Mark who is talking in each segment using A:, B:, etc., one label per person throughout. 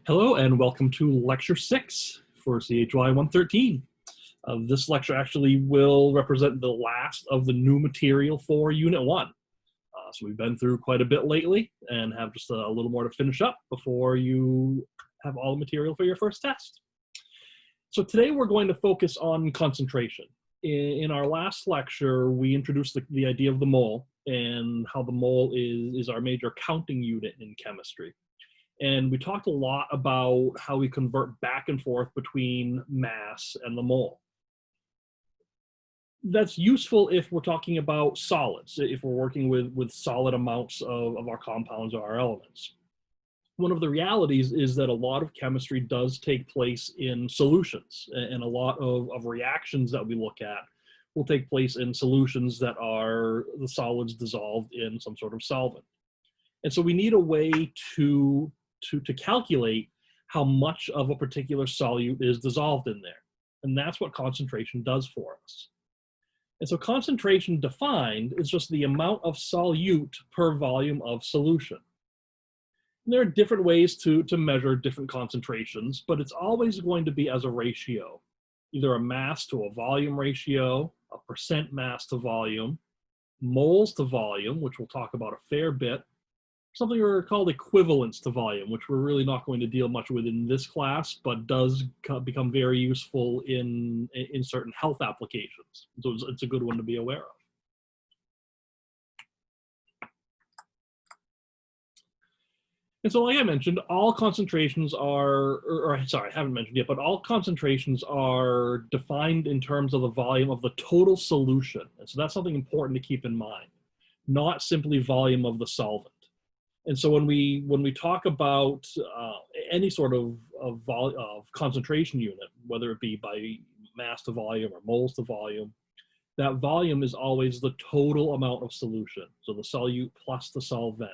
A: Hello and welcome to Lecture 6 for CHY 113. This lecture actually will represent the last of the new material for Unit 1. So we've been through quite a bit lately and have just a little more to finish up before you have all the material for your first test. So today we're going to focus on concentration. In our last lecture, we introduced the idea of the mole and how the mole is our major counting unit in chemistry. And we talked a lot about how we convert back and forth between mass and the mole. That's useful if we're talking about solids, if we're working with solid amounts of our compounds or our elements. One of the realities is that a lot of chemistry does take place in solutions, and a lot of reactions that we look at will take place in solutions that are the solids dissolved in some sort of solvent. And so we need a way to calculate how much of a particular solute is dissolved in there. And that's what concentration does for us. And so concentration defined is just the amount of solute per volume of solution. And there are different ways to measure different concentrations, but it's always going to be as a ratio, either a mass to a volume ratio, a percent mass to volume, moles to volume, which we'll talk about a fair bit, something are called equivalence to volume, which we're really not going to deal much with in this class, but does become very useful in certain health applications. So it's a good one to be aware of. And so like I mentioned, all concentrations are, sorry, I haven't mentioned yet, but all concentrations are defined in terms of the volume of the total solution. And so that's something important to keep in mind, not simply volume of the solvent. And so when we talk about any sort of concentration unit, whether it be by mass to volume or moles to volume, that volume is always the total amount of solution, so the solute plus the solvent.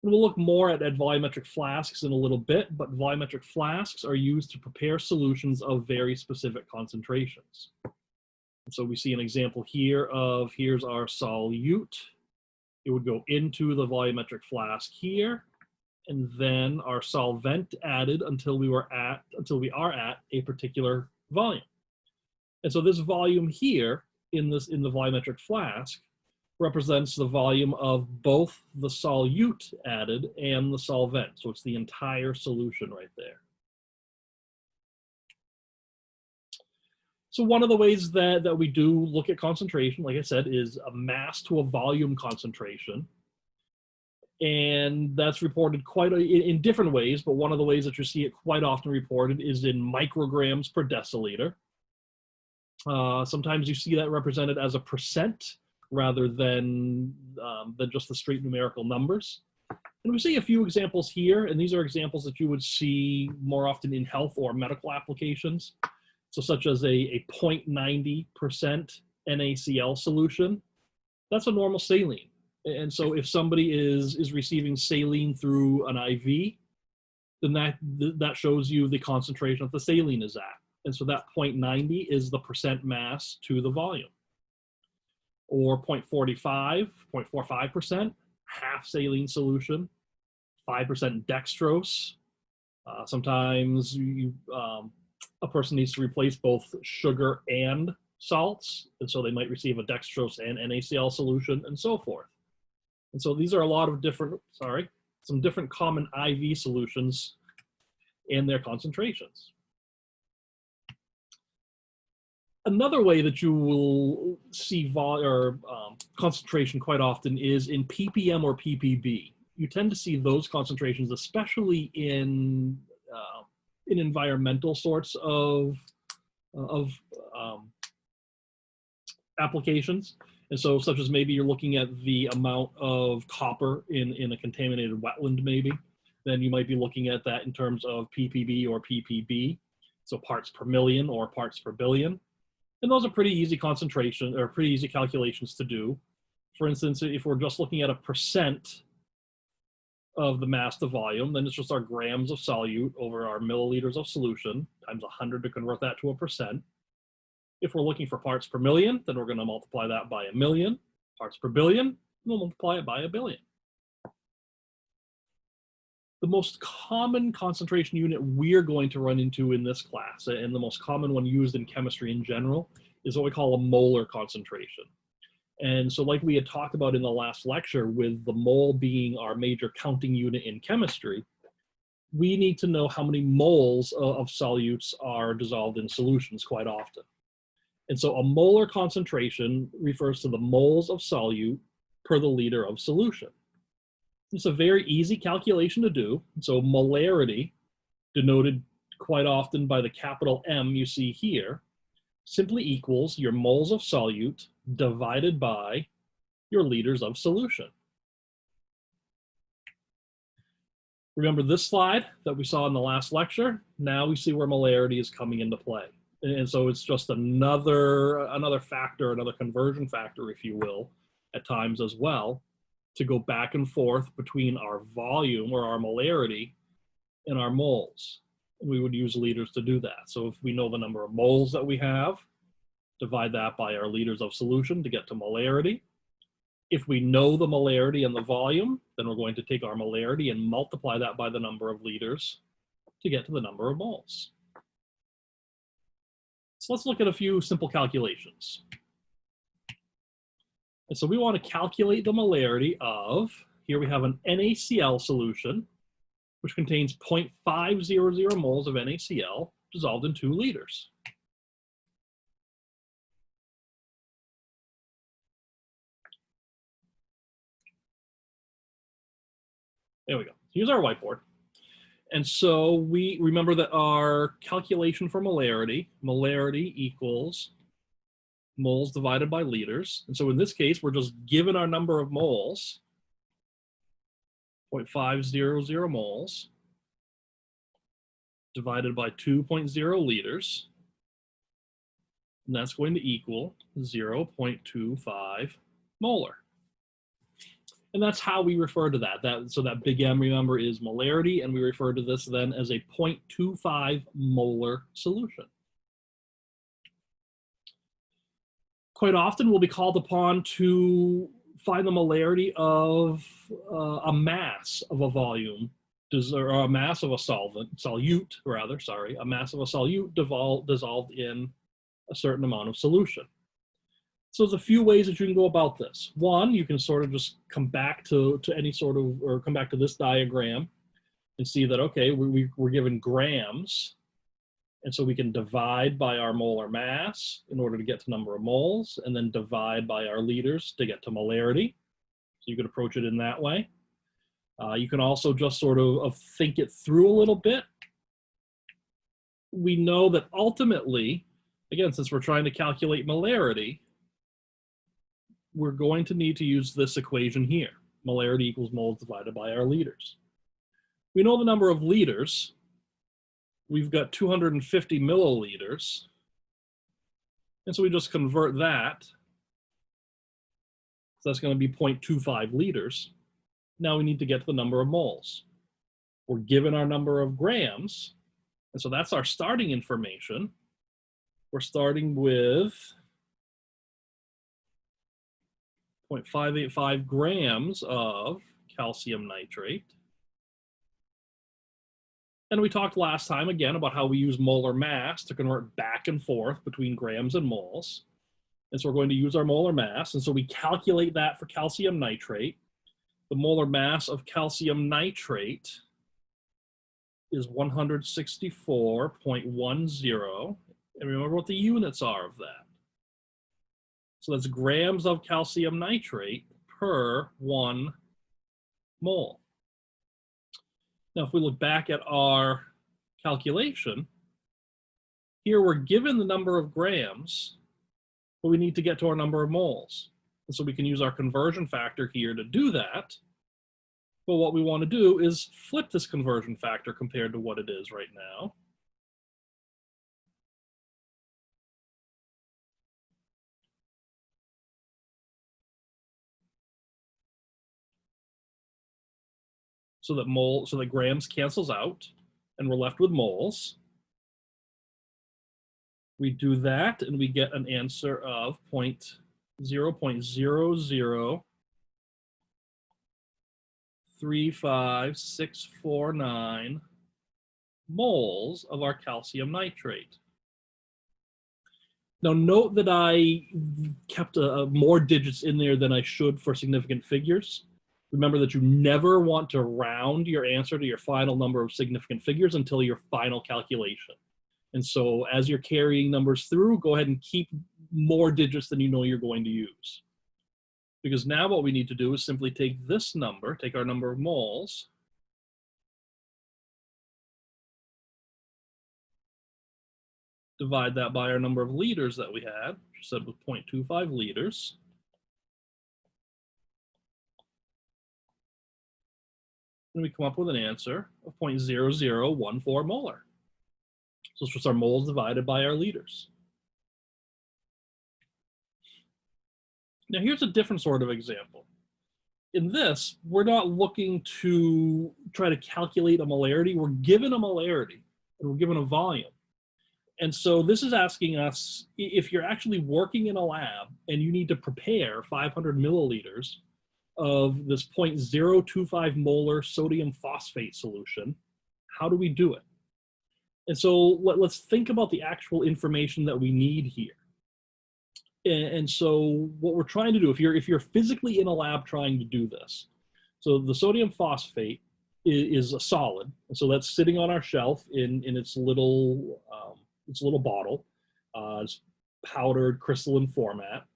A: And we'll look more at volumetric flasks in a little bit, but volumetric flasks are used to prepare solutions of very specific concentrations. And so we see an example here of, here's our solute. It would go into the volumetric flask here, and then our solvent added until we are at a particular volume. And so this volume here in the volumetric flask represents the volume of both the solute added and the solvent. So it's the entire solution right there. So one of the ways that we do look at concentration, like I said, is a mass to a volume concentration. And that's reported in different ways, but one of the ways that you see it quite often reported is in micrograms per deciliter. Sometimes you see that represented as a percent rather than just the straight numerical numbers. And we see a few examples here, and these are examples that you would see more often in health or medical applications. So such as a 0.90% NaCl solution, that's a normal saline. And so if somebody is receiving saline through an IV, then that shows you the concentration that the saline is at. And so that 0.90 is the percent mass to the volume. Or 0.45%, half saline solution, 5% dextrose. Sometimes a person needs to replace both sugar and salts, and so they might receive a dextrose and NaCl solution, and so forth. And so these are a lot of some different common IV solutions and their concentrations. Another way that you will see concentration quite often is in ppm or ppb. You tend to see those concentrations, especially in environmental sorts of applications. And so such as maybe you're looking at the amount of copper in a contaminated wetland maybe, then you might be looking at that in terms of ppb or ppb, so parts per million or parts per billion. And those are pretty easy concentration or pretty easy calculations to do. For instance, if we're just looking at a percent of the mass to volume, then it's just our grams of solute over our milliliters of solution times 100 to convert that to a percent. If we're looking for parts per million, then we're going to multiply that by 1,000,000. Parts per billion, we'll multiply it by 1 billion. The most common concentration unit we're going to run into in this class, and the most common one used in chemistry in general, is what we call a molar concentration. And so like we had talked about in the last lecture, with the mole being our major counting unit in chemistry, we need to know how many moles of solutes are dissolved in solutions quite often. And so a molar concentration refers to the moles of solute per the liter of solution. It's a very easy calculation to do. So molarity, denoted quite often by the capital M you see here, simply equals your moles of solute divided by your liters of solution. Remember this slide that we saw in the last lecture? Now we see where molarity is coming into play. And so it's just another factor, another conversion factor, if you will, at times as well, to go back and forth between our volume or our molarity and our moles. And we would use liters to do that. So if we know the number of moles that we have, divide that by our liters of solution to get to molarity. If we know the molarity and the volume, then we're going to take our molarity and multiply that by the number of liters to get to the number of moles. So let's look at a few simple calculations. And so we want to calculate the molarity of, here we have an NaCl solution, which contains 0.500 moles of NaCl dissolved in 2 liters. There we go. Here's our whiteboard. And so we remember that our calculation for molarity equals moles divided by liters. And so in this case, we're just given our number of moles, 0.500 moles, divided by 2.0 liters. And that's going to equal 0.25 molar. And that's how we refer to that. So that big M, remember, is molarity, and we refer to this then as a 0.25 molar solution. Quite often we'll be called upon to find the molarity of a mass of a volume, or a mass of a solute, a mass of a solute dissolved in a certain amount of solution. So there's a few ways that you can go about this. One, you can sort of just come back to any sort of, or come back to this diagram and see that, okay, we're given grams. And so we can divide by our molar mass in order to get to number of moles, and then divide by our liters to get to molarity. So you could approach it in that way. You can also just sort of think it through a little bit. We know that ultimately, again, since we're trying to calculate molarity, we're going to need to use this equation here. Molarity equals moles divided by our liters. We know the number of liters. We've got 250 milliliters. And so we just convert that. So that's going to be 0.25 liters. Now we need to get to the number of moles. We're given our number of grams. And so that's our starting information. We're starting with 0.585 grams of calcium nitrate. And we talked last time again about how we use molar mass to convert back and forth between grams and moles. And so we're going to use our molar mass. And so we calculate that for calcium nitrate. The molar mass of calcium nitrate is 164.10. And remember what the units are of that. So that's grams of calcium nitrate per 1 mole. Now, if we look back at our calculation, here we're given the number of grams, but we need to get to our number of moles. And so we can use our conversion factor here to do that. But what we want to do is flip this conversion factor compared to what it is right now. So that grams cancels out and we're left with moles. We do that and we get an answer of 0.003 0.35649 moles of our calcium nitrate. Now note that I kept more digits in there than I should for significant figures. Remember that you never want to round your answer to your final number of significant figures until your final calculation. And so as you're carrying numbers through, go ahead and keep more digits than you know you're going to use. Because now what we need to do is simply take this number, take our number of moles, divide that by our number of liters that we had, which said was 0.25 liters. And we come up with an answer of 0.0014 molar. So it's just our moles divided by our liters. Now here's a different sort of example. In this, we're not looking to try to calculate a molarity. We're given a molarity and we're given a volume. And so this is asking us if you're actually working in a lab and you need to prepare 500 milliliters of this 0.025 molar sodium phosphate solution, how do we do it? And so let's think about the actual information that we need here. And so what we're trying to do, if you're physically in a lab trying to do this, so the sodium phosphate is a solid, and so that's sitting on our shelf in its little bottle, it's powdered crystalline format.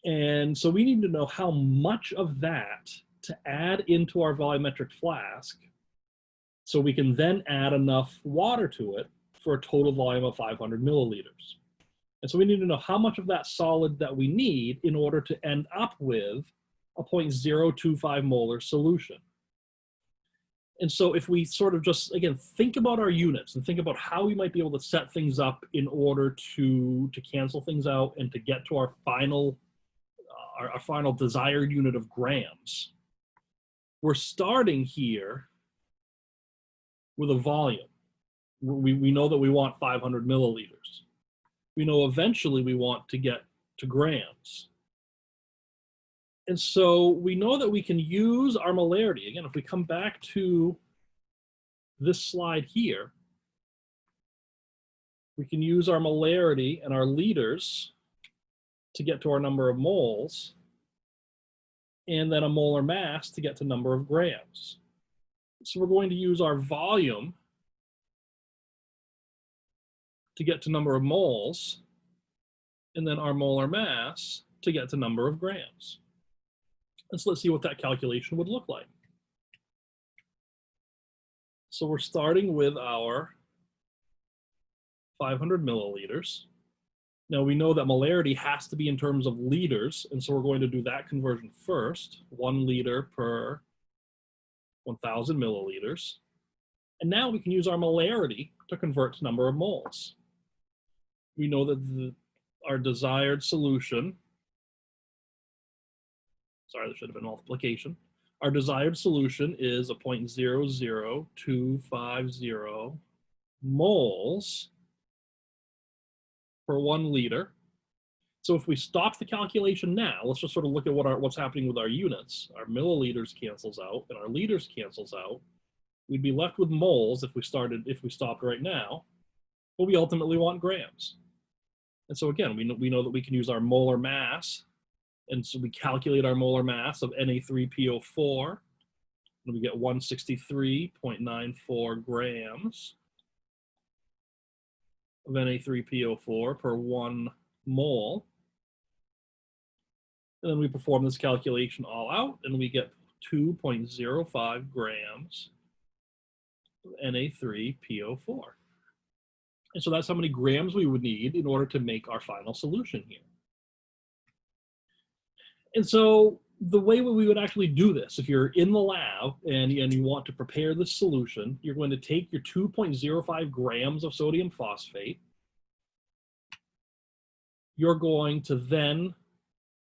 A: And so we need to know how much of that to add into our volumetric flask so we can then add enough water to it for a total volume of 500 milliliters. And so we need to know how much of that solid that we need in order to end up with a 0.025 molar solution. And so if we sort of just, again, think about our units and think about how we might be able to set things up in order to cancel things out and to get to our final desired unit of grams. We're starting here with a volume. We know that we want 500 milliliters. We know eventually we want to get to grams. And so we know that we can use our molarity. Again, if we come back to this slide here, we can use our molarity and our liters to get to our number of moles, and then a molar mass to get to number of grams. So we're going to use our volume to get to number of moles, and then our molar mass to get to number of grams. And so let's see what that calculation would look like. So we're starting with our 500 milliliters. Now we know that molarity has to be in terms of liters, and so we're going to do that conversion first, 1 liter per 1,000 milliliters. And now we can use our molarity to convert to number of moles. We know that our desired solution, sorry, there should have been multiplication. Our desired solution is a 0.00250 moles per 1 liter. So if we stop the calculation now, let's just sort of look at what's happening with our units. Our milliliters cancels out and our liters cancels out. We'd be left with moles if we stopped right now, but we ultimately want grams. And so again, we know that we can use our molar mass, and so we calculate our molar mass of Na3PO4, and we get 163.94 grams of Na3PO4 per 1 mole. And then we perform this calculation all out, and we get 2.05 grams of Na3PO4. And so that's how many grams we would need in order to make our final solution here. And so the way we would actually do this, if you're in the lab and you want to prepare this solution, you're going to take your 2.05 grams of sodium phosphate. You're going to then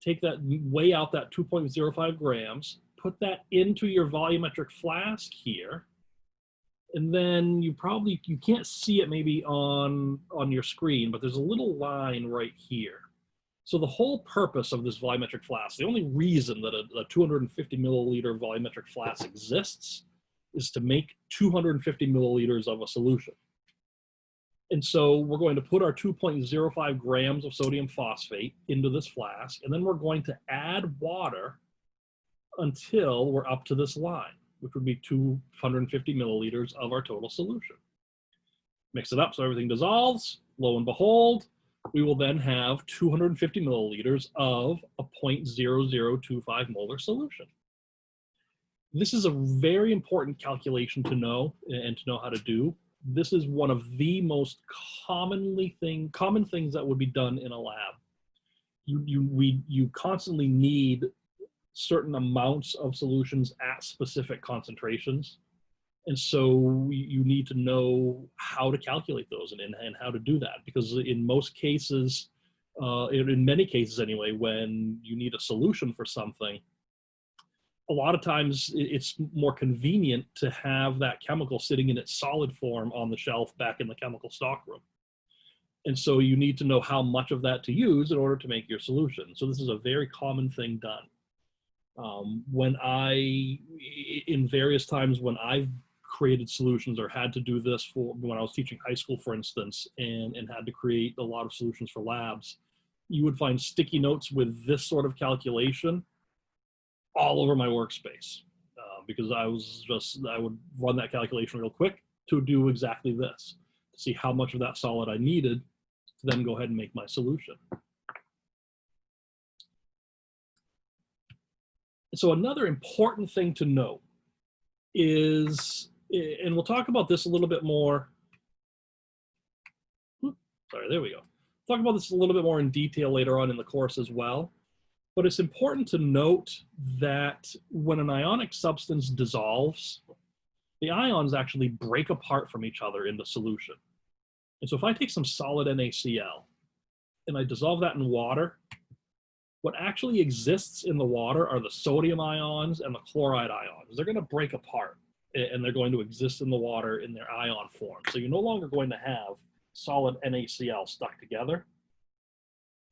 A: take that, weigh out that 2.05 grams, put that into your volumetric flask here, and then you can't see it maybe on your screen, but there's a little line right here. So the whole purpose of this volumetric flask, the only reason that a 250 milliliter volumetric flask exists is to make 250 milliliters of a solution. And so we're going to put our 2.05 grams of sodium phosphate into this flask, and then we're going to add water until we're up to this line, which would be 250 milliliters of our total solution. Mix it up so everything dissolves. Lo and behold, we will then have 250 milliliters of a 0.0025 molar solution. This is a very important calculation to know and to know how to do. This is one of the most common things that would be done in a lab. You constantly need certain amounts of solutions at specific concentrations. And so you need to know how to calculate those and how to do that, because in most cases, in many cases anyway, when you need a solution for something, a lot of times it's more convenient to have that chemical sitting in its solid form on the shelf back in the chemical stockroom. And so you need to know how much of that to use in order to make your solution. So this is a very common thing done. In various times when I've created solutions or had to do this for when I was teaching high school, for instance, and had to create a lot of solutions for labs, you would find sticky notes with this sort of calculation all over my workspace, because I would run that calculation real quick to do exactly this, to see how much of that solid I needed to then go ahead and make my solution. So another important thing to note is, and we'll talk about this a little bit more, sorry, there we go. Talk about this a little bit more in detail later on in the course as well. But it's important to note that when an ionic substance dissolves, the ions actually break apart from each other in the solution. And so if I take some solid NaCl and I dissolve that in water, what actually exists in the water are the sodium ions and the chloride ions. They're going to break apart, and they're going to exist in the water in their ion form. So you're no longer going to have solid NaCl stuck together.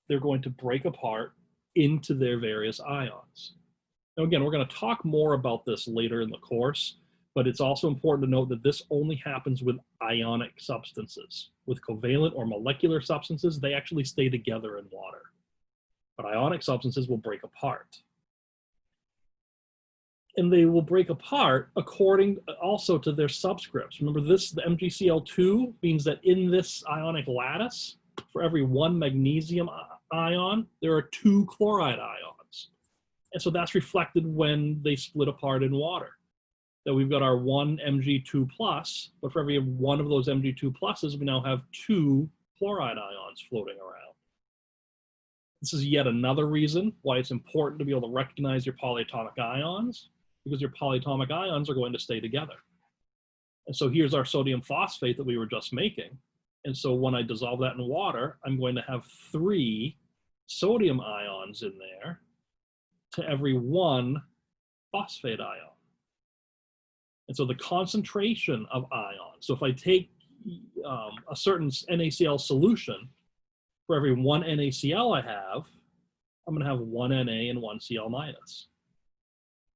A: They're going to break apart into their various ions. Now again, we're going to talk more about this later in the course, but it's also important to note that this only happens with ionic substances. With covalent or molecular substances, they actually stay together in water. But ionic substances will break apart. And they will break apart according also to their subscripts. Remember this, the MgCl2 means that in this ionic lattice, for every one magnesium ion, there are 2 chloride ions. And so that's reflected when they split apart in water. That we've got our 1 Mg2+, but for every one of those Mg2+, we now have 2 chloride ions floating around. This is yet another reason why it's important to be able to recognize your polyatomic ions, because your polyatomic ions are going to stay together. And so here's our sodium phosphate that we were just making. And so when I dissolve that in water, I'm going to have 3 sodium ions in there to every 1 phosphate ion. And so the concentration of ions, so if I take a certain NaCl solution, for every 1 NaCl I have, I'm going to have 1 Na and 1 Cl minus.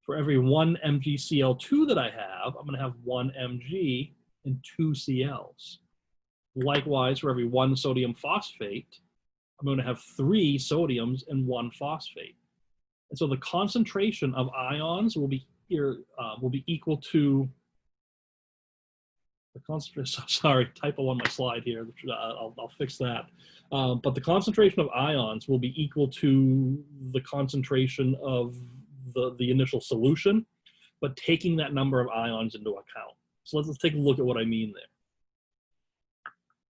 A: For every 1 MgCl2 that I have, I'm going to have 1 Mg and 2 Cls. Likewise, for every 1 sodium phosphate, I'm going to have 3 sodiums and 1 phosphate. And so the concentration of ions will be equal to the concentration. Sorry, typo on my slide here. I'll fix that. But the concentration of ions will be equal to the concentration of the initial solution, but taking that number of ions into account. So let's take a look at what I mean there.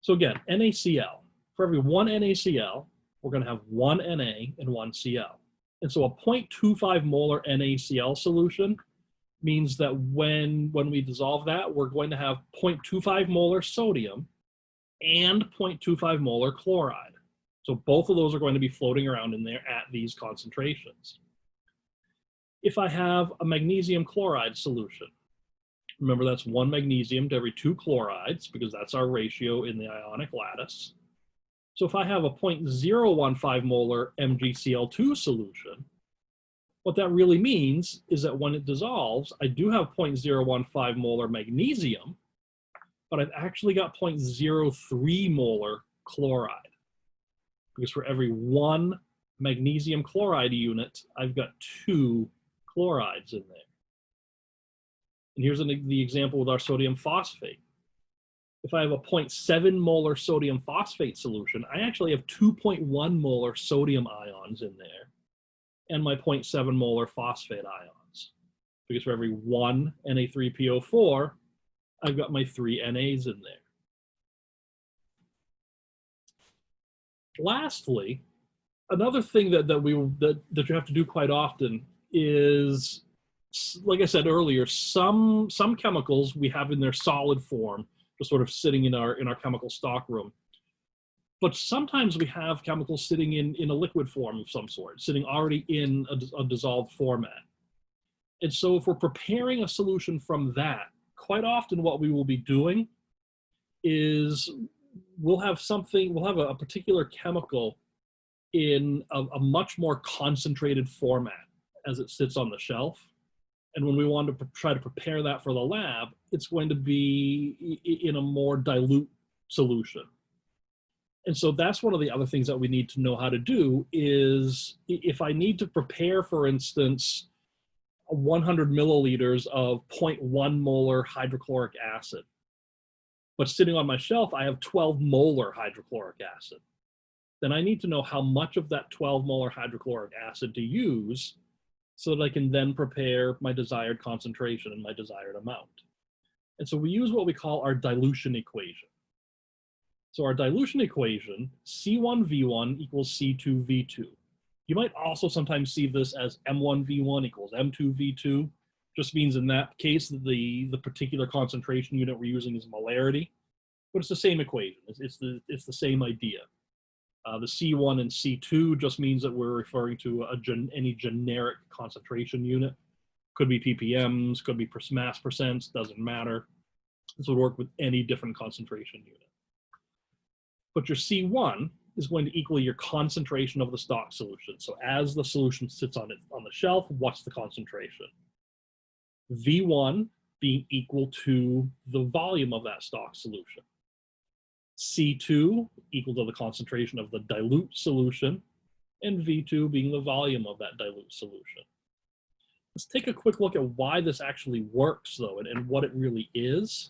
A: So again, NaCl. For every 1 NaCl, we're going to have 1 Na and 1 Cl. And so a 0.25 molar NaCl solution means that when we dissolve that, we're going to have 0.25 molar sodium and 0.25 molar chloride. So both of those are going to be floating around in there at these concentrations. If I have a magnesium chloride solution, remember that's 1 magnesium to every 2 chlorides, because that's our ratio in the ionic lattice. So if I have a 0.015 molar MgCl2 solution, what that really means is that when it dissolves, I do have 0.015 molar magnesium, but I've actually got 0.03 molar chloride. Because for every one magnesium chloride unit, I've got 2 chlorides in there. And here's the example with our sodium phosphate. If I have a 0.7 molar sodium phosphate solution, I actually have 2.1 molar sodium ions in there and my 0.7 molar phosphate ions. Because for every 1 Na3PO4, I've got my 3 NAs in there. Lastly, another thing that you have to do quite often is, like I said earlier, some chemicals we have in their solid form, just sort of sitting in our chemical stock room. But sometimes we have chemicals sitting in a liquid form of some sort, sitting already in a dissolved format. And so if we're preparing a solution from that, quite often what we will be doing is we'll have a particular chemical in a much more concentrated format as it sits on the shelf. And when we want to try to prepare that for the lab, it's going to be in a more dilute solution. And so that's one of the other things that we need to know how to do is if I need to prepare, for instance, 100 milliliters of 0.1 molar hydrochloric acid, but sitting on my shelf, I have 12 molar hydrochloric acid. Then I need to know how much of that 12 molar hydrochloric acid to use so that I can then prepare my desired concentration and my desired amount. And so we use what we call our dilution equation. So our dilution equation, C1V1 equals C2V2. You might also sometimes see this as M1V1 equals M2V2. Just means in that case, the particular concentration unit we're using is molarity, but it's the same equation. It's the same idea. The C1 and C2 just means that we're referring to any generic concentration unit. Could be ppms, could be mass percents, doesn't matter. This would work with any different concentration unit. But your C1 is going to equal your concentration of the stock solution. So as the solution sits on the shelf, what's the concentration? V1 being equal to the volume of that stock solution. C2 equal to the concentration of the dilute solution, and V2 being the volume of that dilute solution. Let's take a quick look at why this actually works, though, and what it really is.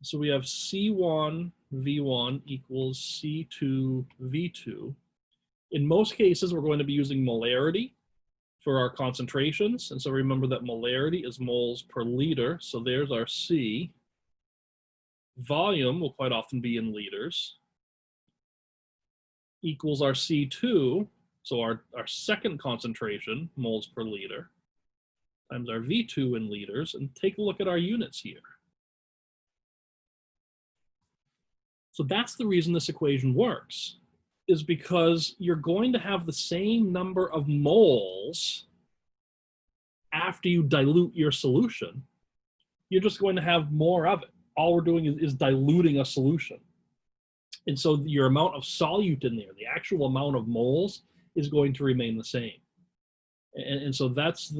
A: So we have C1 V1 equals C2 V2. In most cases, we're going to be using molarity for our concentrations. And so remember that molarity is moles per liter. So there's our C. Volume will quite often be in liters, equals our C2, so our second concentration, moles per liter, times our V2 in liters, and take a look at our units here. So that's the reason this equation works, is because you're going to have the same number of moles after you dilute your solution. You're just going to have more of it. All we're doing is diluting a solution. And so your amount of solute in there, the actual amount of moles, is going to remain the same. And so that's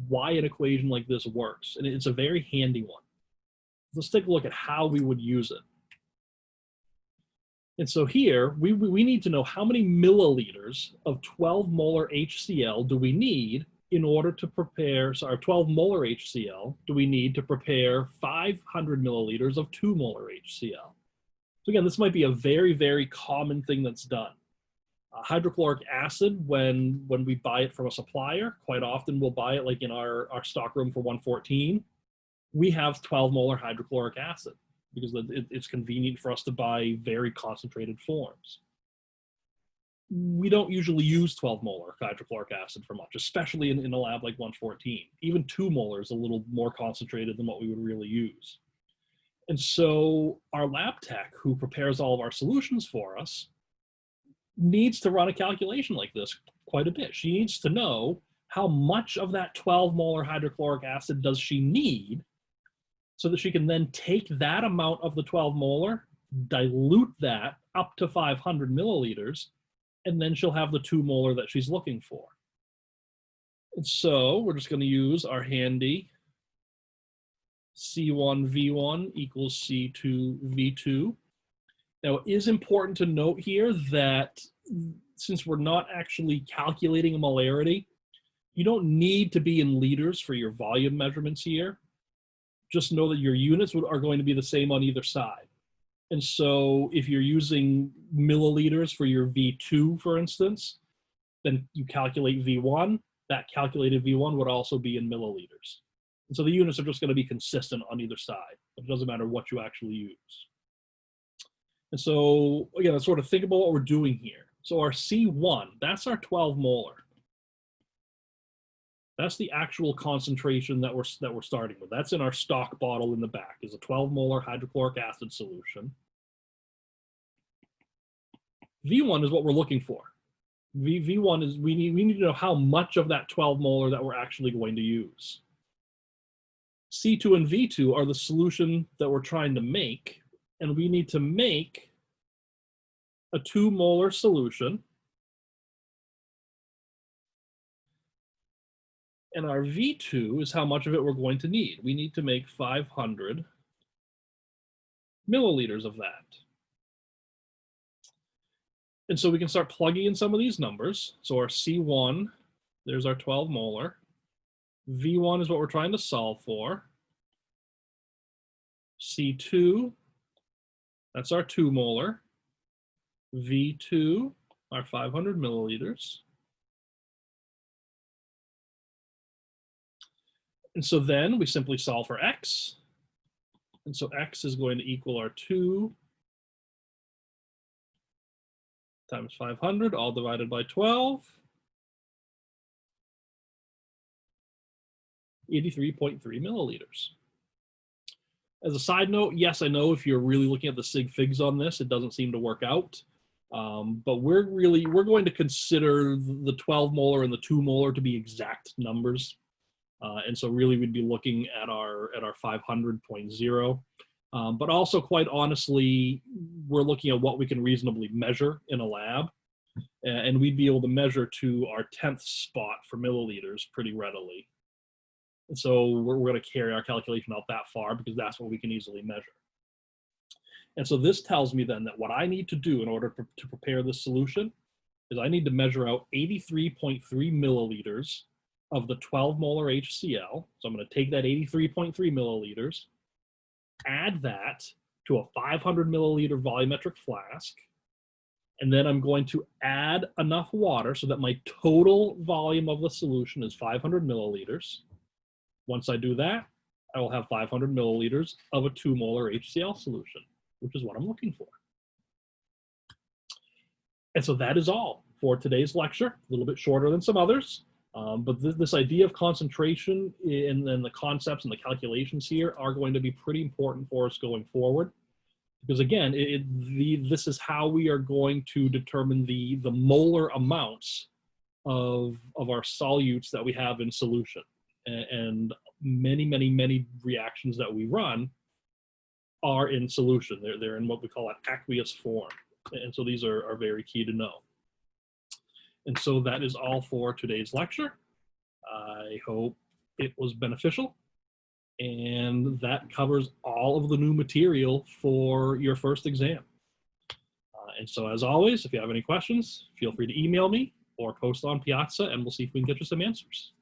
A: why an equation like this works. And it's a very handy one. Let's take a look at how we would use it. And so here, we need to know how many milliliters of 12 molar HCl do we need in order to prepare, so our 12 molar HCl do we need to prepare 500 milliliters of 2 molar HCl. So again, this might be a very, very common thing that's done. Hydrochloric acid, when we buy it from a supplier, quite often we'll buy it like in our stockroom for 114. We have 12 molar hydrochloric acid because it's convenient for us to buy very concentrated forms. We don't usually use 12 molar hydrochloric acid for much, especially in a lab like 114. Even 2 molar is a little more concentrated than what we would really use. And so our lab tech, who prepares all of our solutions for us, needs to run a calculation like this quite a bit. She needs to know how much of that 12 molar hydrochloric acid does she need so that she can then take that amount of the 12 molar dilute that up to 500 milliliters, and then she'll have the 2 molar that she's looking for. And so we're just going to use our handy C1V1 equals C2V2. Now, it is important to note here that since we're not actually calculating a molarity, you don't need to be in liters for your volume measurements here. Just know that your units are going to be the same on either side. And so if you're using milliliters for your V2, for instance, then you calculate V1. That calculated V1 would also be in milliliters. And so the units are just going to be consistent on either side. It doesn't matter what you actually use. And so, again, let's sort of think about what we're doing here. So our C1, that's our 12 molar. That's the actual concentration that we're starting with. That's in our stock bottle in the back, is a 12 molar hydrochloric acid solution. V1 is what we're looking for. V1 is we need to know how much of that 12 molar that we're actually going to use. C2 and V2 are the solution that we're trying to make, and we need to make a 2 molar solution. And our V2 is how much of it we're going to need. We need to make 500 milliliters of that. And so we can start plugging in some of these numbers. So our C1, there's our 12 molar. V1 is what we're trying to solve for. C2, that's our 2 molar. V2, our 500 milliliters. And so then we simply solve for X. And so X is going to equal our 2 times 500, all divided by 12. 83.3 milliliters. As a side note, yes, I know if you're really looking at the sig figs on this, it doesn't seem to work out. But we're going to consider the 12 molar and the 2 molar to be exact numbers. And so really we'd be looking at our 500.0. But also, quite honestly, we're looking at what we can reasonably measure in a lab. And we'd be able to measure to our 10th spot for milliliters pretty readily. And so we're going to carry our calculation out that far because that's what we can easily measure. And so this tells me then that what I need to do in order to prepare this solution is I need to measure out 83.3 milliliters of the 12 molar HCl. So I'm going to take that 83.3 milliliters, add that to a 500 milliliter volumetric flask, and then I'm going to add enough water so that my total volume of the solution is 500 milliliters. Once I do that, I will have 500 milliliters of a 2 molar HCl solution, which is what I'm looking for. And so that is all for today's lecture, a little bit shorter than some others. But this idea of concentration and then the concepts and the calculations here are going to be pretty important for us going forward. Because again, this is how we are going to determine the molar amounts of our solutes that we have in solution. And many reactions that we run are in solution. They're in what we call an aqueous form. And so these are very key to know. And so that is all for today's lecture. I hope it was beneficial. And that covers all of the new material for your first exam. And so as always, if you have any questions, feel free to email me or post on Piazza, and we'll see if we can get you some answers.